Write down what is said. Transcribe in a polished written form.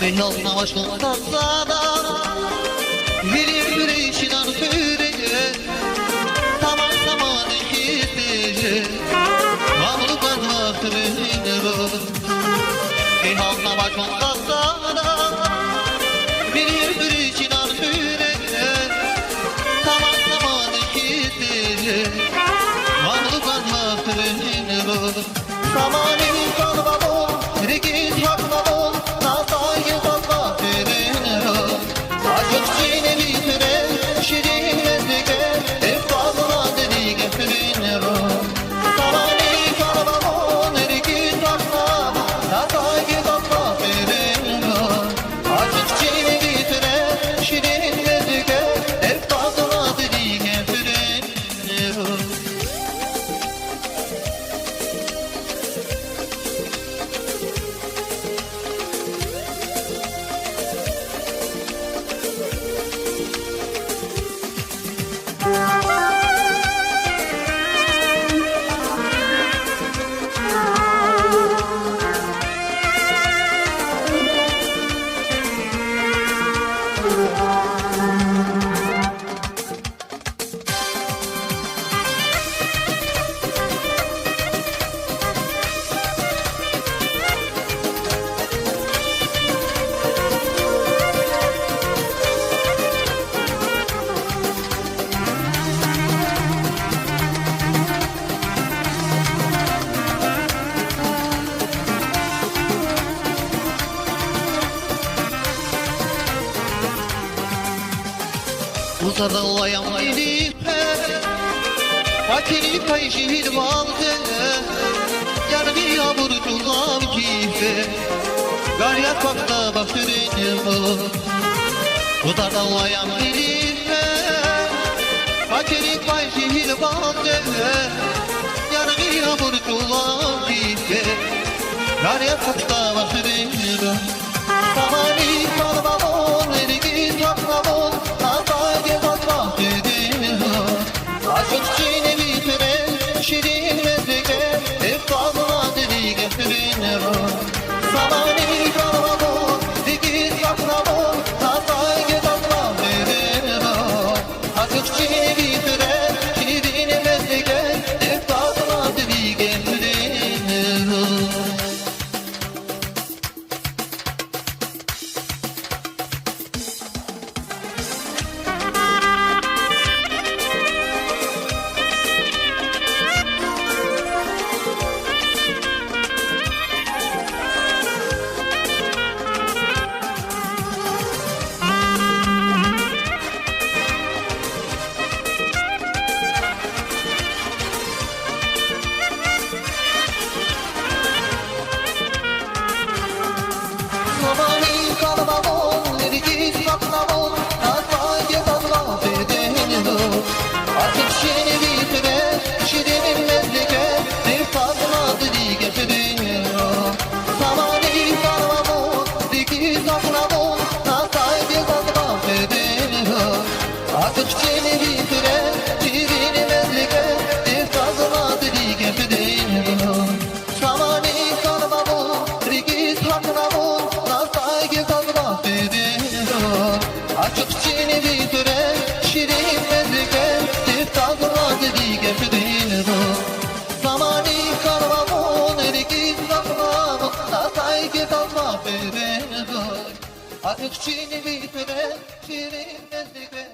Yoluna başlık tatsadan Bilir güreşinden sürece Tamam zaman ikisi Mamluk azmaktırır Yoluna başlık tatsadan Bilir güreşinden sürece Tamam zaman ikisi Mamluk azmaktırır Zamanın kalma bol Herkes hakma bol Uzada olayam ilipe Hakini payşihil balde Yarı bir yağmur tuğlam kife Garyat bakta baktırın Uzada olayam ilipe Hakini payşihil balde Yarı bir yağmur tuğlam kife Garyat bakta baktırın Zamani kalma bol Ergin yapma bol Aşık çiğne bitire, şirin mezdeke Hep fazla deli getirin Zamanı kalma bol, dikiz yapma bol Tatay gezatma verin Aşık çiğne bitire, şirin mezdeke Hep fazla deli getirin Açık çiğne bitire, şirin mezdeke Tiftazına dedi getirin Zamanı kalma bol, erkek kalma bol Tatay gezatma verin Açık çiğne bitire, şirin mezdeke